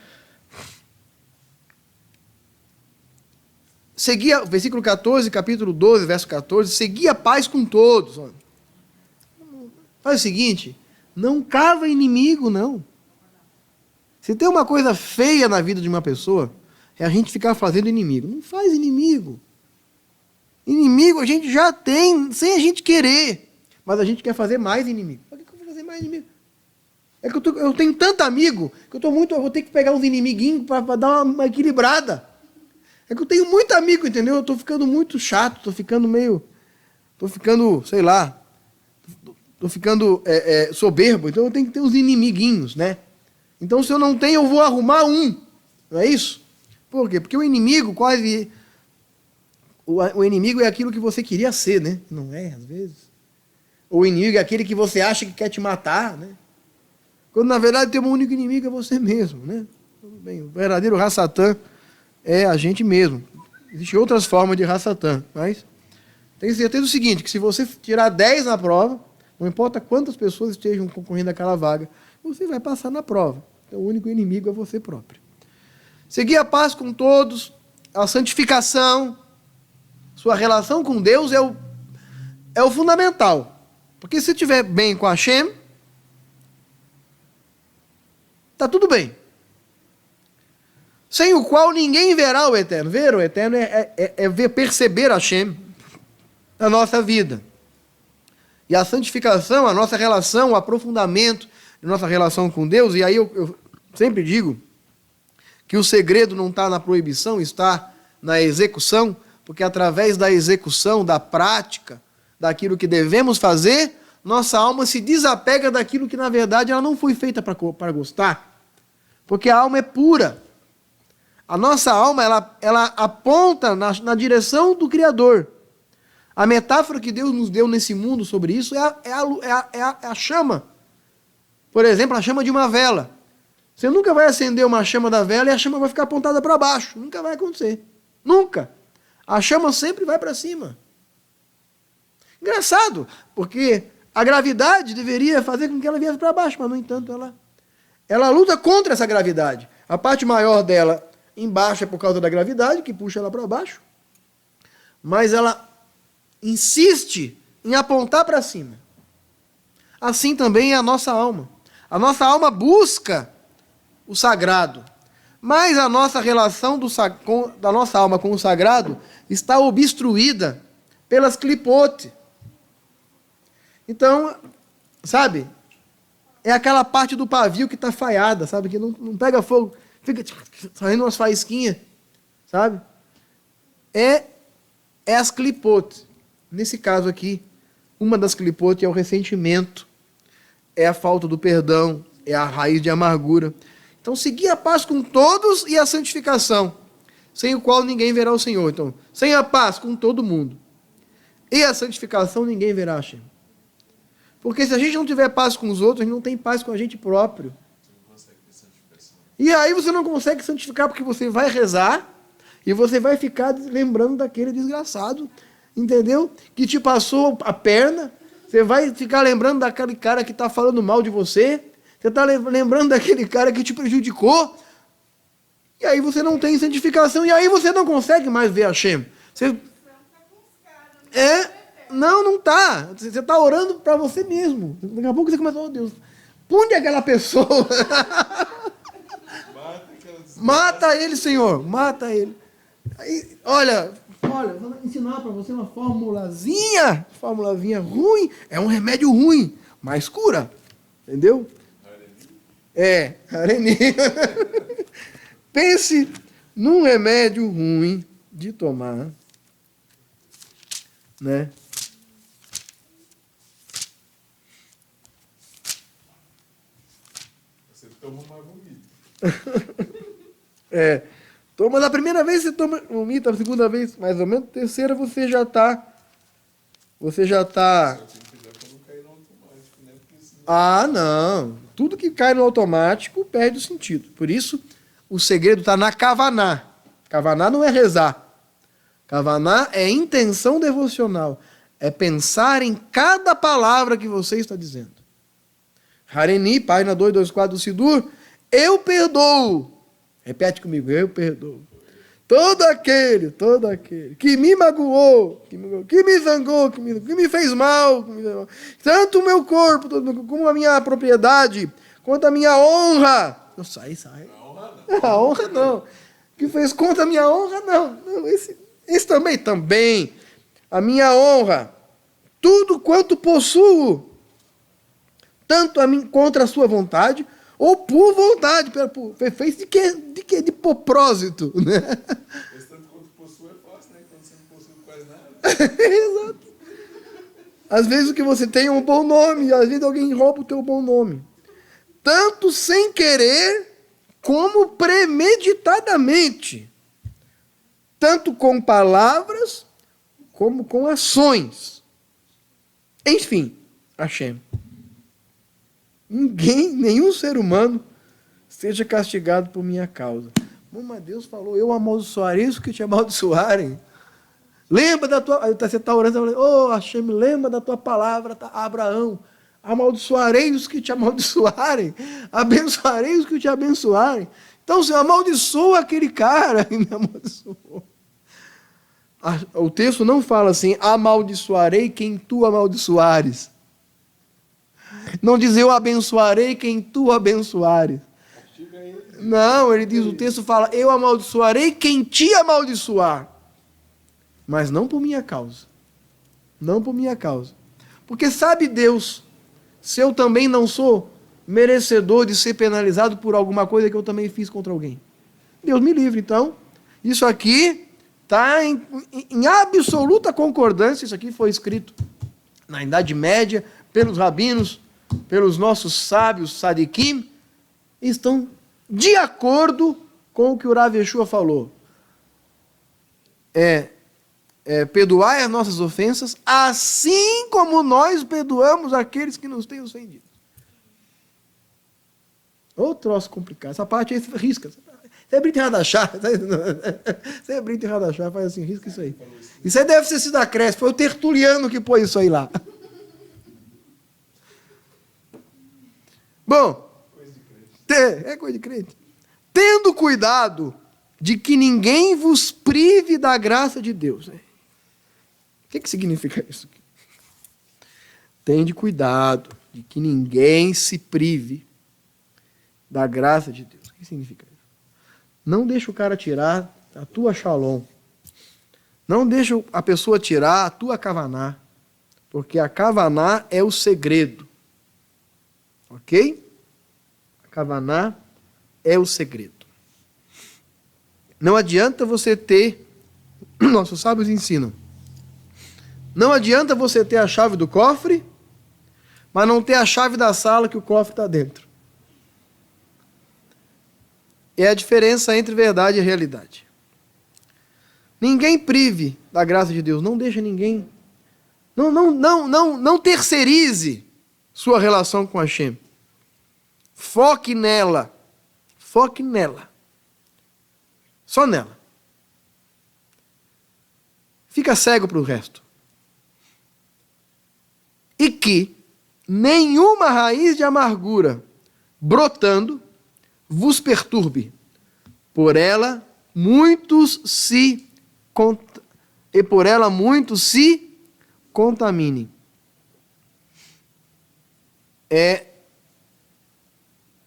versículo 14, capítulo 12, verso 14, segui a paz com todos. Faz o seguinte, não cava inimigo, não. Se tem uma coisa feia na vida de uma pessoa, é a gente ficar fazendo inimigo. Não faz inimigo. Inimigo a gente já tem, sem a gente querer. Mas a gente quer fazer mais inimigo. Por que eu vou fazer mais inimigo? É que eu tenho tanto amigo que eu vou ter que pegar uns inimiguinhos para dar uma equilibrada. É que eu tenho muito amigo, entendeu? Eu estou ficando muito chato, estou ficando, sei lá, estou ficando soberbo, então eu tenho que ter uns inimiguinhos, né? Então se eu não tenho, eu vou arrumar um, não é isso? Por quê? Porque o inimigo o inimigo é aquilo que você queria ser, né? Não é, às vezes. O inimigo é aquele que você acha que quer te matar, né? Quando na verdade tem um único inimigo, é você mesmo, né? Tudo bem, o verdadeiro Ra-Satã é a gente mesmo. Existem outras formas de Ra-Satã, mas tenho certeza do seguinte, que se você tirar 10 na prova, não importa quantas pessoas estejam concorrendo àquela vaga, você vai passar na prova. Então o único inimigo é você próprio. Seguir a paz com todos, a santificação, sua relação com Deus é o fundamental. Porque se estiver bem com Hashem, está tudo bem. Sem o qual ninguém verá o Eterno. Ver o Eterno é perceber Hashem na nossa vida. E a santificação, a nossa relação, o aprofundamento de nossa relação com Deus, e aí eu sempre digo que o segredo não está na proibição, está na execução, porque através da execução, da prática, daquilo que devemos fazer, nossa alma se desapega daquilo que, na verdade, ela não foi feita para gostar. Porque a alma é pura. A nossa alma, ela aponta na direção do Criador. A metáfora que Deus nos deu nesse mundo sobre isso é a chama. Por exemplo, a chama de uma vela. Você nunca vai acender uma chama da vela e a chama vai ficar apontada para baixo. Nunca vai acontecer. Nunca. A chama sempre vai para cima. Engraçado, porque a gravidade deveria fazer com que ela viesse para baixo, mas, no entanto, ela luta contra essa gravidade. A parte maior dela embaixo é por causa da gravidade, que puxa ela para baixo. Mas ela insiste em apontar para cima. Assim também é a nossa alma. A nossa alma busca o sagrado, mas a nossa relação da nossa alma com o sagrado está obstruída pelas clipote. Então, sabe, é aquela parte do pavio que está falhada, sabe, que não pega fogo, fica saindo umas faísquinhas, sabe? É as clipote. Nesse caso aqui, uma das clipote é o ressentimento, é a falta do perdão, é a raiz de amargura. Então, seguir a paz com todos e a santificação, sem o qual ninguém verá o Senhor. Então, sem a paz com todo mundo e a santificação, ninguém verá a Hashem. Porque se a gente não tiver paz com os outros, a gente não tem paz com a gente próprio. E aí você não consegue santificar, porque você vai rezar e você vai ficar lembrando daquele desgraçado, entendeu? Que te passou a perna. Você vai ficar lembrando daquele cara que está falando mal de você. Você está lembrando daquele cara que te prejudicou. E aí você não tem santificação. E aí você não consegue mais ver Hashem. Você... Não está. Você está orando para você mesmo. Daqui a pouco você começa, oh Deus, pune aquela pessoa. Mata ele, Senhor. Mata ele. Aí, olha, vou ensinar para você uma formulazinha ruim, é um remédio ruim, mas cura, entendeu? Areni. Pense num remédio ruim de tomar, né? Você toma uma vomita. Toma da primeira vez, você toma vomita, a segunda vez, mais ou menos, terceira você já está. Só tem que cuidar para não cair no automático, né? Não. Tudo que cai no automático perde o sentido. Por isso, o segredo está na kavaná. Kavaná não é rezar. Kavaná é intenção devocional. É pensar em cada palavra que você está dizendo. Hareni, página 224 do Sidur, eu perdoo. Repete comigo, eu perdoo. Todo aquele que me magoou, que me zangou, que me fez mal, tanto o meu corpo, como a minha propriedade, quanto a minha honra. Não, sai. A honra não. Que fez contra a minha honra, não. Esse também. A minha honra, tudo quanto possuo, tanto a mim contra a sua vontade, ou por vontade, fez de quê? De propósito, né? Mas tanto quanto possui é fácil, né? Quando você não possui quase nada. Exato. Às vezes o que você tem é um bom nome, às vezes alguém rouba o teu bom nome. Tanto sem querer, como premeditadamente. Tanto com palavras, como com ações. Enfim, Hashem. Nenhum ser humano seja castigado por minha causa. Mas Deus falou, eu amaldiçoarei os que te amaldiçoarem. Lembra da tua... Você está orando, oh Hashem, lembra da tua palavra, Abraão. Amaldiçoarei os que te amaldiçoarem. Abençoarei os que te abençoarem. Então, você amaldiçoa aquele cara que me amaldiçoou. O texto não fala assim, amaldiçoarei quem tu amaldiçoares. Não diz eu abençoarei quem tu abençoares. Não, ele diz, o texto fala, eu amaldiçoarei quem te amaldiçoar. Mas não por minha causa. Não por minha causa. Porque sabe Deus, se eu também não sou merecedor de ser penalizado por alguma coisa que eu também fiz contra alguém. Deus me livre, então. Isso aqui está em absoluta concordância, isso aqui foi escrito na Idade Média, pelos rabinos, pelos nossos sábios, sadiquim, estão de acordo com o que o Rav Yeshua falou. Perdoai as nossas ofensas, assim como nós perdoamos aqueles que nos têm ofendido. Ô troço complicado. Essa parte aí você risca. Você brinca em Radachá. Você brinca em Radachá, faz assim, risca isso aí. Isso aí deve ter sido da Cresce. Foi o Tertuliano que pôs isso aí lá. Bom, é coisa de crente. Tendo cuidado de que ninguém vos prive da graça de Deus. O que significa isso? Tende cuidado de que ninguém se prive da graça de Deus. O que significa isso? Não deixa o cara tirar a tua shalom. Não deixa a pessoa tirar a tua kavaná. Porque a kavaná é o segredo. Ok? A kavaná é o segredo. Não adianta você ter... Nossos sábios ensinam. Não adianta você ter a chave do cofre, mas não ter a chave da sala que o cofre está dentro. É a diferença entre verdade e realidade. Ninguém prive da graça de Deus. Não deixa ninguém... Não terceirize sua relação com Hashem. Foque nela. Foque nela. Só nela. Fica cego para o resto. E que nenhuma raiz de amargura brotando vos perturbe. Por ela muitos se contaminem.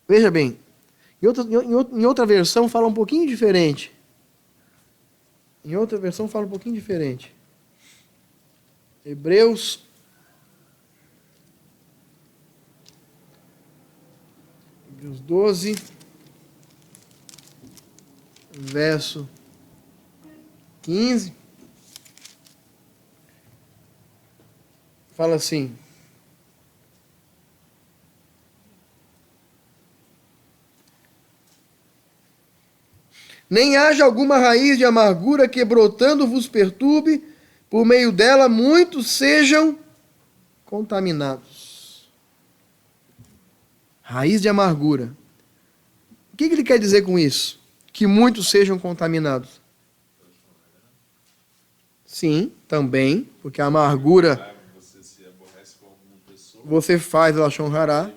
Veja bem, em outra versão fala um pouquinho diferente. Hebreus 12, verso 15. Fala assim: nem haja alguma raiz de amargura que brotando vos perturbe, por meio dela muitos sejam contaminados. Raiz de amargura. O que ele quer dizer com isso? Que muitos sejam contaminados. Sim, também, porque a amargura... Você faz Lashon Hará.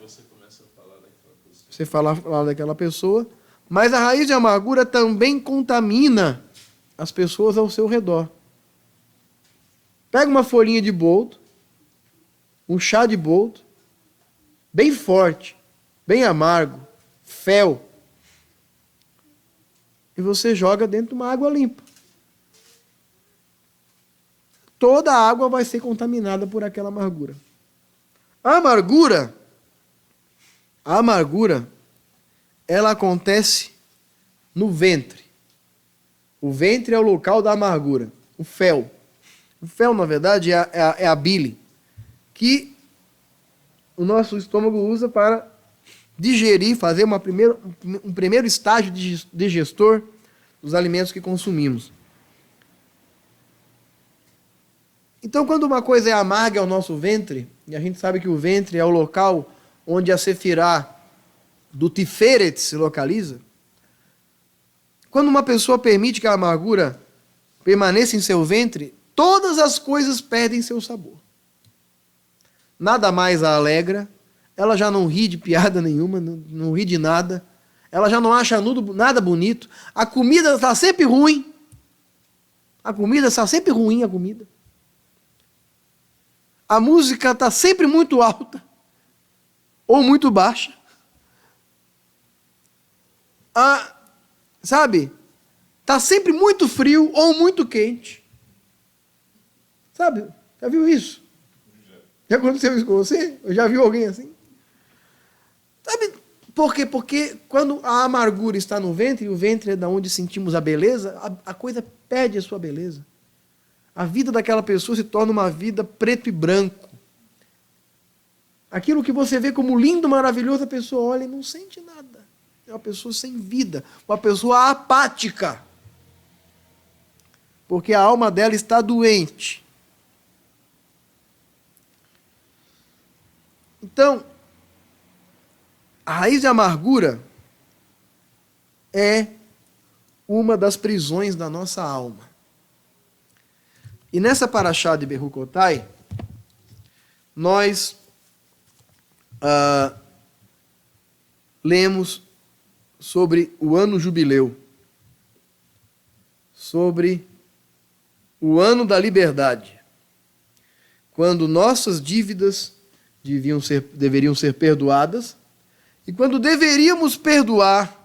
Você fala daquela pessoa. Mas a raiz de amargura também contamina as pessoas ao seu redor. Pega uma folhinha de boldo, um chá de boldo, bem forte, bem amargo, fel, e você joga dentro de uma água limpa. Toda a água vai ser contaminada por aquela amargura. A amargura, ela acontece no ventre. O ventre é o local da amargura. O fel. O fel, na verdade, é a bile, que o nosso estômago usa para digerir, fazer um primeiro estágio digestor dos alimentos que consumimos. Então, quando uma coisa é amarga ao nosso ventre, e a gente sabe que o ventre é o local onde a sefirá do Tiferet se localiza, quando uma pessoa permite que a amargura permaneça em seu ventre, todas as coisas perdem seu sabor. Nada mais a alegra, ela já não ri de piada nenhuma, não ri de nada, ela já não acha nada bonito, a comida está sempre ruim, a comida. A música está sempre muito alta ou muito baixa. Sabe? Está sempre muito frio ou muito quente. Sabe? Já viu isso? Já aconteceu isso com você? Eu já viu alguém assim? Sabe por quê? Porque quando a amargura está no ventre, e o ventre é da onde sentimos a beleza, a coisa perde a sua beleza. A vida daquela pessoa se torna uma vida preto e branco. Aquilo que você vê como lindo, maravilhoso, a pessoa olha e não sente nada. É uma pessoa sem vida, uma pessoa apática. Porque a alma dela está doente. Então, a raiz de amargura é uma das prisões da nossa alma. E nessa paraxá de Berrucotai, nós lemos sobre o ano jubileu, sobre o ano da liberdade, quando nossas dívidas deveriam ser perdoadas e quando deveríamos perdoar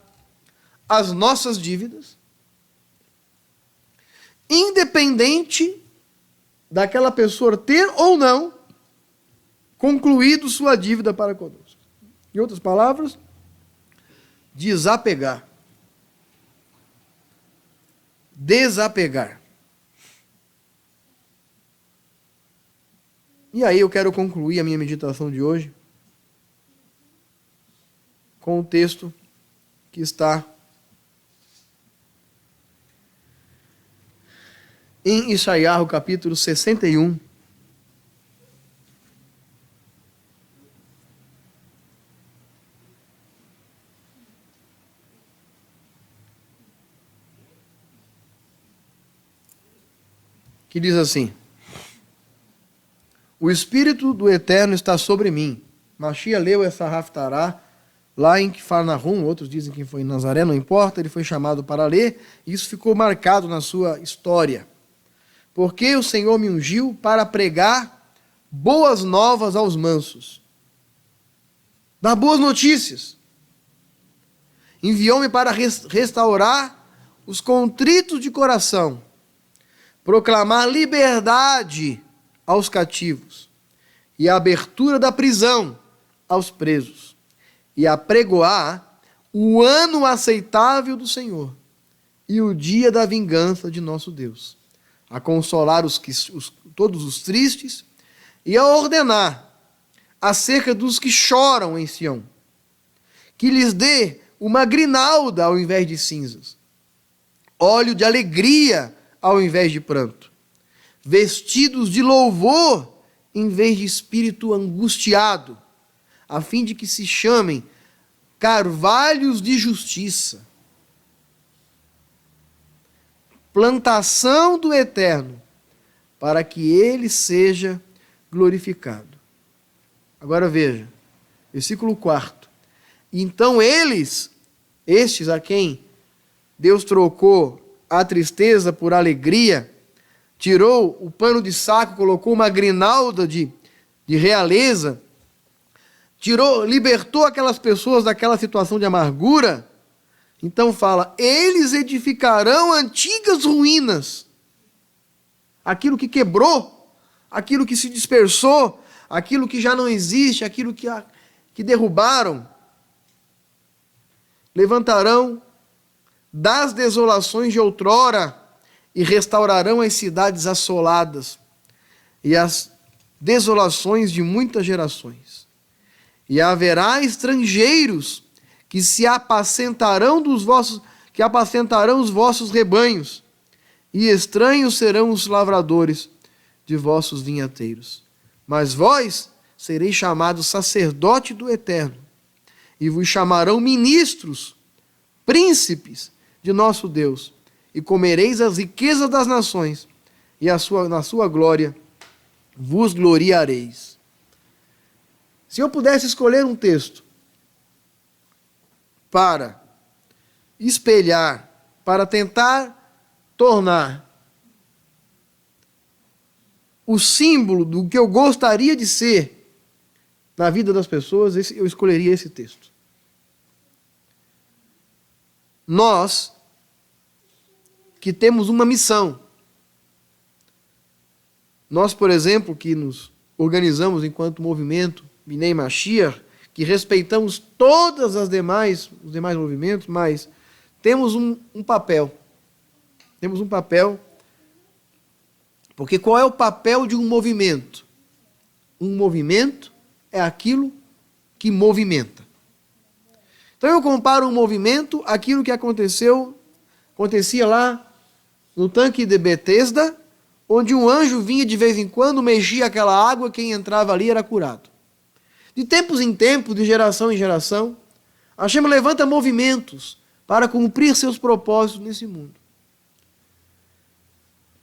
as nossas dívidas, independente daquela pessoa ter ou não concluído sua dívida para conosco. Em outras palavras, desapegar. Desapegar. E aí eu quero concluir a minha meditação de hoje com o texto que está em Isaías, capítulo 61. Que diz assim: o Espírito do Eterno está sobre mim. Machia leu essa Haftará lá em Cafarnaum, outros dizem que foi em Nazaré, não importa, ele foi chamado para ler, e isso ficou marcado na sua história. Porque o Senhor me ungiu para pregar boas novas aos mansos, dar boas notícias. Enviou-me para restaurar os contritos de coração, proclamar liberdade aos cativos e a abertura da prisão aos presos, e apregoar o ano aceitável do Senhor e o dia da vingança de nosso Deus, a consolar todos os tristes e a ordenar acerca dos que choram em Sião, que lhes dê uma grinalda ao invés de cinzas, óleo de alegria ao invés de pranto, vestidos de louvor em vez de espírito angustiado, a fim de que se chamem carvalhos de justiça, plantação do Eterno, para que ele seja glorificado. Agora veja, versículo 4. Então estes a quem Deus trocou a tristeza por alegria, tirou o pano de saco, colocou uma grinalda de realeza, libertou aquelas pessoas daquela situação de amargura. Então fala, eles edificarão antigas ruínas, aquilo que quebrou, aquilo que se dispersou, aquilo que já não existe, aquilo que derrubaram. Levantarão das desolações de outrora e restaurarão as cidades assoladas e as desolações de muitas gerações. E haverá estrangeiros que apacentarão os vossos rebanhos, e estranhos serão os lavradores de vossos vinhateiros. Mas vós sereis chamados sacerdote do Eterno, e vos chamarão ministros, príncipes de nosso Deus, e comereis as riquezas das nações, e na sua glória vos gloriareis. Se eu pudesse escolher um texto para espelhar, para tentar tornar o símbolo do que eu gostaria de ser na vida das pessoas, eu escolheria esse texto. Nós, que temos uma missão, nós, por exemplo, que nos organizamos enquanto movimento Bnei Mashiach, que respeitamos os demais movimentos, mas temos um papel. Temos um papel, porque qual é o papel de um movimento? Um movimento é aquilo que movimenta. Então eu comparo um movimento àquilo que acontecia lá no tanque de Betesda, onde um anjo vinha de vez em quando, mexia aquela água, quem entrava ali era curado. De tempos em tempos, de geração em geração, Hashem levanta movimentos para cumprir seus propósitos nesse mundo.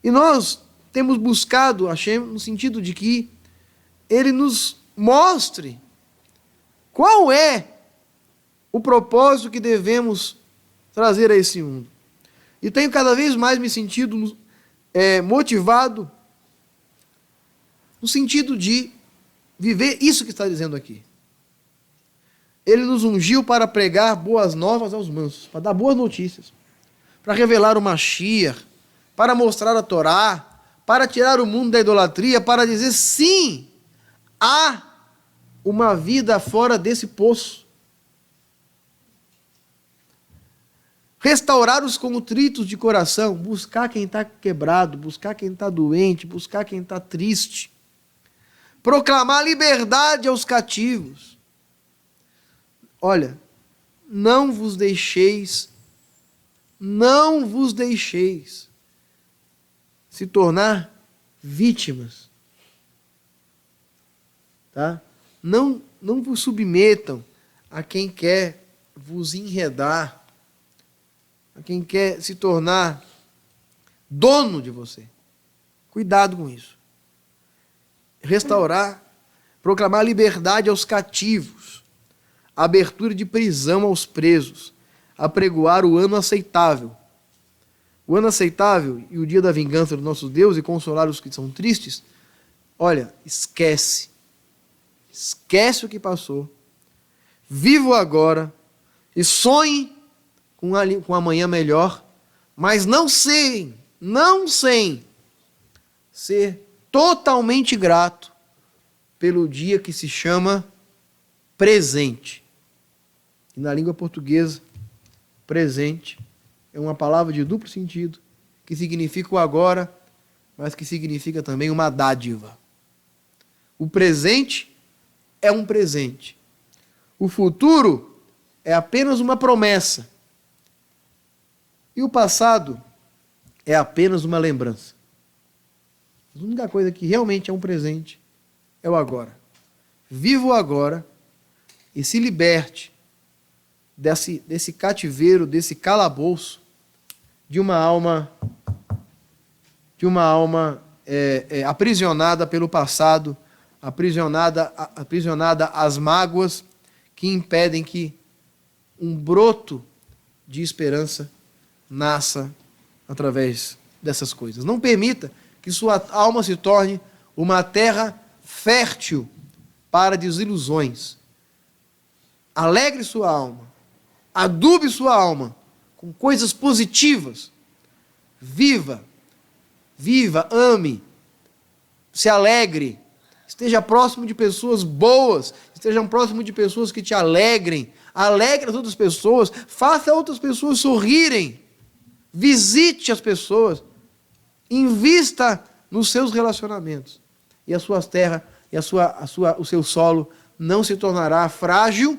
E nós temos buscado Hashem no sentido de que Ele nos mostre qual é o propósito que devemos trazer a esse mundo. E tenho cada vez mais me sentido motivado no sentido de viver isso que está dizendo aqui. Ele nos ungiu para pregar boas novas aos mansos, para dar boas notícias, para revelar o Mashiach, para mostrar a Torá, para tirar o mundo da idolatria, para dizer sim, há uma vida fora desse poço. Restaurar os contritos de coração, buscar quem está quebrado, buscar quem está doente, buscar quem está triste. Proclamar liberdade aos cativos. Olha, não vos deixeis se tornar vítimas. Tá? Não vos submetam a quem quer vos enredar, a quem quer se tornar dono de você. Cuidado com isso. Restaurar, proclamar liberdade aos cativos, abertura de prisão aos presos, apregoar o ano aceitável. O ano aceitável e o dia da vingança do nosso Deus e consolar os que são tristes. Olha, esquece o que passou, viva o agora e sonhe com amanhã melhor, mas não sem ser totalmente grato pelo dia que se chama presente. E na língua portuguesa, presente é uma palavra de duplo sentido, que significa o agora, mas que significa também uma dádiva. O presente é um presente. O futuro é apenas uma promessa. E o passado é apenas uma lembrança. A única coisa que realmente é um presente é o agora. Viva o agora e se liberte desse cativeiro, desse calabouço de uma alma aprisionada pelo passado, aprisionada às mágoas que impedem que um broto de esperança nasça através dessas coisas. Não permita que sua alma se torne uma terra fértil para desilusões. Alegre sua alma, adube sua alma com coisas positivas. Viva, ame, se alegre, esteja próximo de pessoas boas, esteja próximo de pessoas que te alegrem, alegre as outras pessoas, faça outras pessoas sorrirem, visite as pessoas, invista nos seus relacionamentos e as suas terras e o seu solo não se tornará frágil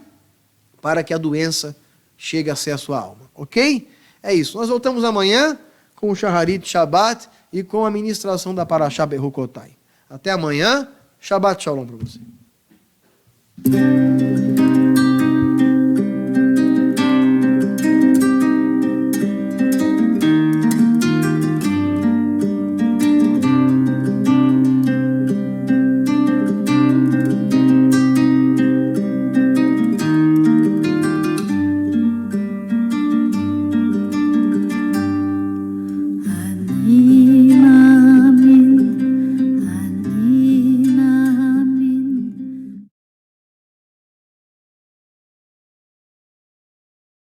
para que a doença chegue a ser a sua alma, ok? É isso. Nós voltamos amanhã com o Shaharit Shabbat e com a ministração da Parashá Berukotai. Até amanhã. Shabbat Shalom para você.